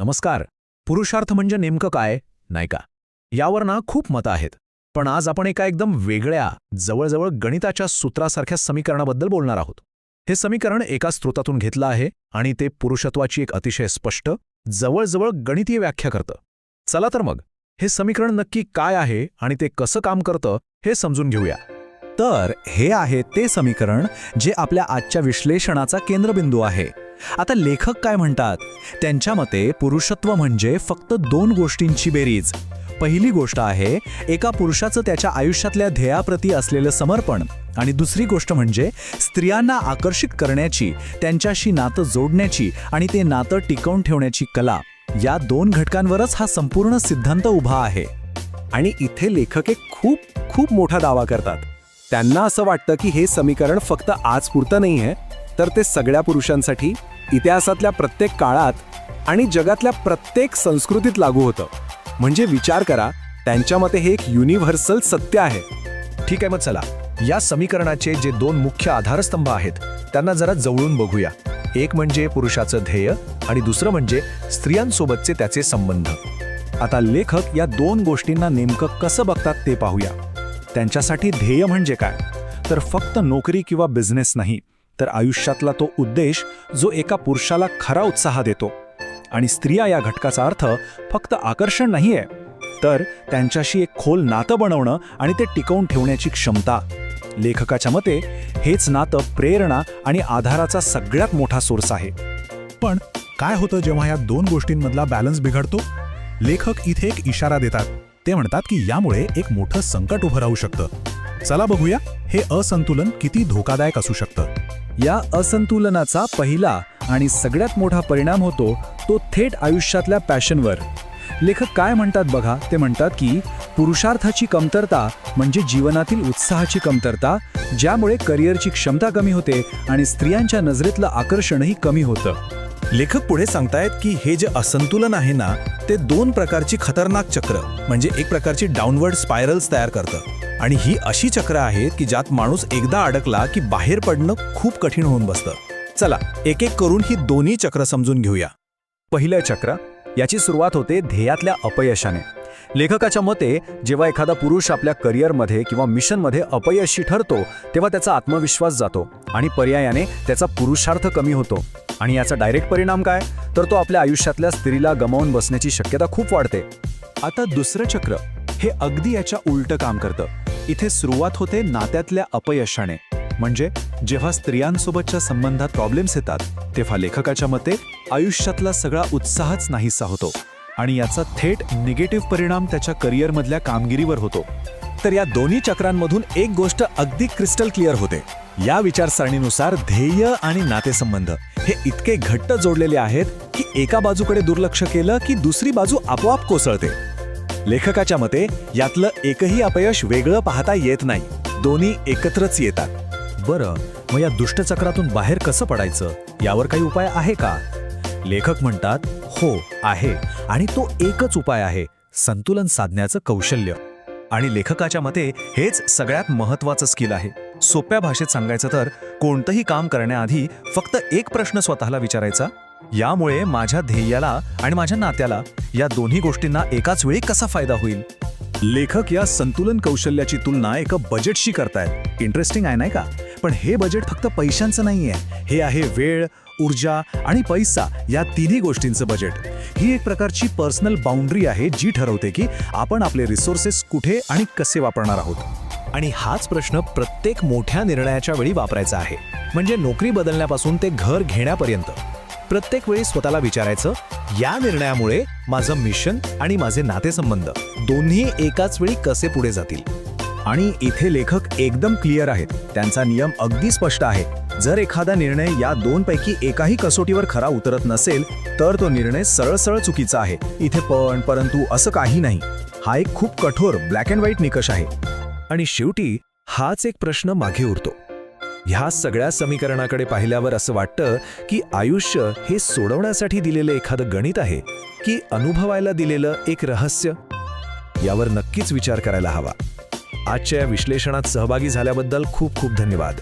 नमस्कार. पुरुषार्थ म्हणजे नेमकं काय, नाही का? यावर ना खूप मतं आहेत. पण आज आपण एका एकदम वेगळ्या, जवळजवळ गणिताच्या सूत्रासारख्या समीकरणाबद्दल बोलणार आहोत. हे समीकरण एका स्रोतातून घेतलं आहे आणि ते पुरुषत्वाची एक अतिशय स्पष्ट, जवळजवळ गणितीय व्याख्या करतं. चला तर मग, हे समीकरण नक्की काय आहे आणि ते कसं काम करतं हे समजून घेऊया. तर हे आहे ते समीकरण जे आपल्या आजच्या विश्लेषणाचा केंद्रबिंदू आहे. आता लेखक काय म्हणतात? त्यांच्या मते पुरुषत्व म्हणजे फक्त दोन गोष्टींची बेरीज. पहिली गोष्ट आहे एका पुरुषाचं त्याच्या आयुष्यातल्या ध्येयाप्रती असलेलं समर्पण, आणि दुसरी गोष्ट म्हणजे स्त्रियांना आकर्षित करण्याची, त्यांच्याशी नातं जोडण्याची आणि ते नातं टिकवून ठेवण्याची कला. या दोन घटकांवरच हा संपूर्ण सिद्धांत उभा आहे. आणि इथे लेखक एक खूप खूप मोठा दावा करतात. त्यांना असं वाटतं की हे समीकरण फक्त आजपुरतं नाही आहे, तर ते सगळ्या पुरुषांसाठी इतिहासातल्या प्रत्येक काळात आणि जगातल्या प्रत्येक संस्कृतीत लागू होतं. म्हणजे विचार करा, त्यांच्या मते हे एक युनिव्हर्सल सत्य आहे. ठीक आहे, मग चला या समीकरणाचे जे दोन मुख्य आधारस्तंभ आहेत त्यांना जरा जवळून बघूया. एक म्हणजे पुरुषाचं ध्येय आणि दुसरं म्हणजे स्त्रियांसोबतचे त्याचे संबंध. आता लेखक या दोन गोष्टींना नेमकं कसं बघतात ते पाहूया. त्यांच्यासाठी ध्येय म्हणजे काय? तर फक्त नोकरी किंवा बिझनेस नाही, तर आयुष्यातला तो उद्देश जो एका पुरुषाला खरा उत्साह देतो. आणि स्त्रिया या घटकाचा अर्थ फक्त आकर्षण नाहीये, तर त्यांच्याशी एक खोल नातं बनवणं आणि ते टिकवून ठेवण्याची क्षमता. लेखकाच्या मते हेच नातं प्रेरणा आणि आधाराचा सगळ्यात मोठा सोर्स आहे. पण काय होतं जेव्हा या दोन गोष्टींमधला बॅलन्स बिघडतो? लेखक इथे एक इशारा देतात. ते म्हणतात की यामुळे एक मोठं संकट उभं राहू शकतं. चला बघूया हे असंतुलन किती धोकादायक असू शकतं. या असंतुलनाचा पहिला आणि सगळ्यात मोठा परिणाम होतो तो थेट आयुष्यातल्या पॅशनवर. लेखक काय म्हणतात बघा, ते म्हणतात की पुरुषार्थाची कमतरता म्हणजे जीवनातील उत्साहाची कमतरता, ज्यामुळे करिअरची क्षमता कमी होते आणि स्त्रियांच्या नजरेतलं आकर्षणही कमी होतं. लेखक पुढे सांगतायत की हे जे असंतुलन आहे ना, ते दोन प्रकारची खतरनाक चक्र म्हणजे एक प्रकारची डाऊनवर्ड स्पायरल्स तयार करतं. आणि ही अशी चक्र आहेत की ज्यात माणूस एकदा अडकला की बाहेर पडणं खूप कठीण होऊन बसतं. चला एक एक करून ही दोन्ही चक्र समजून घेऊया. पहिलं चक्र, याची सुरुवात होते ध्येयातल्या अपयशाने. लेखकाच्या मते जेव्हा एखादा पुरुष आपल्या करिअरमध्ये किंवा मिशनमध्ये अपयशी ठरतो, तेव्हा त्याचा आत्मविश्वास जातो आणि पर्यायाने त्याचा पुरुषार्थ कमी होतो. आणि याचा डायरेक्ट परिणाम काय? तर तो आपल्या आयुष्यातल्या स्त्रीला गमावून बसण्याची शक्यता खूप वाढते. आता दुसरं चक्र हे अगदी याच्या उलटं काम करतं. इथे सुरुवात होते नात्यातल्या अपयशाने. म्हणजे जेव्हा स्त्रियांसोबतच्या संबंधात प्रॉब्लेम्स येतात, तेव्हा लेखकाच्या मते आयुष्यातला सगळा उत्साहच नाहीसा होतो आणि याचा थेट निगेटिव्ह परिणाम त्याच्या करिअरमधल्या कामगिरीवर होतो. तर या दोन्ही चक्रांमधून एक गोष्ट अगदी क्रिस्टल क्लिअर होते. या विचारसरणीनुसार ध्येय आणि नातेसंबंध हे इतके घट्ट जोडलेले आहेत की एका बाजूकडे दुर्लक्ष केलं की दुसरी बाजू आपोआप कोसळते. लेखकाच्या मते यातलं एकही अपयश वेगळं पाहता येत नाही, दोन्ही एकत्रच येतात. बरं, मग या दुष्टचक्रातून बाहेर कसं पडायचं, यावर काही उपाय आहे का? लेखक म्हणतात हो आहे, आणि तो एकच उपाय आहे, संतुलन साधण्याचं कौशल्य. आणि लेखकाच्या मते हेच सगळ्यात महत्त्वाचं स्किल आहे. सोप्या भाषेत सांगायचं तर कोणतंही काम करण्याआधी फक्त एक प्रश्न स्वतःला विचारायचा, यामुळे माझ्या ध्येयाला आणि माझ्या नात्याला, या दोन्ही गोष्टींना एकाच वेळी कसा फायदा होईल? लेखक या संतुलन कौशल्याची तुलना एका बजेटशी करतायत. इंटरेस्टिंग आहे नाही का? पण हे बजेट फक्त पैशांचं नाहीये, हे आहे वेळ, ऊर्जा आणि पैसा या तिन्ही गोष्टींचं बजेट. ही एक प्रकारची पर्सनल बाउंड्री आहे जी ठरवते की आपण आपले रिसोर्सेस कुठे आणि कसे वापरणार आहोत. आणि हाच प्रश्न प्रत्येक मोठ्या निर्णयाच्या वेळी वापरायचा आहे. म्हणजे नोकरी बदलण्यापासून ते घर घेण्यापर्यंत प्रत्येक वेळी स्वतःला विचारायचं, या निर्णयामुळे माझं मिशन आणि माझे नातेसंबंध दोन्ही एकाच वेळी कसे पुढे जातील. आणि इथे लेखक एकदम क्लिअर आहेत. त्यांचा नियम अगदी स्पष्ट आहे. जर एखादा निर्णय या दोनपैकी एकाही कसोटीवर खरा उतरत नसेल, तर तो निर्णय सरळ चुकीचा आहे. इथे पण परंतु असं काही नाही. हा एक खूप कठोर ब्लॅक अँड व्हाईट निकष आहे. आणि शेवटी हाच एक प्रश्न मागे उरतो. ह्या सगळ्या समीकरणाकडे पाहिल्यावर असं वाटतं की आयुष्य हे सोडवण्यासाठी दिलेलं एखादं गणित आहे की अनुभवायला दिलेलं एक रहस्य. यावर नक्कीच विचार करायला हवा. आजच्या या विश्लेषणात सहभागी झाल्याबद्दल खूप खूप धन्यवाद.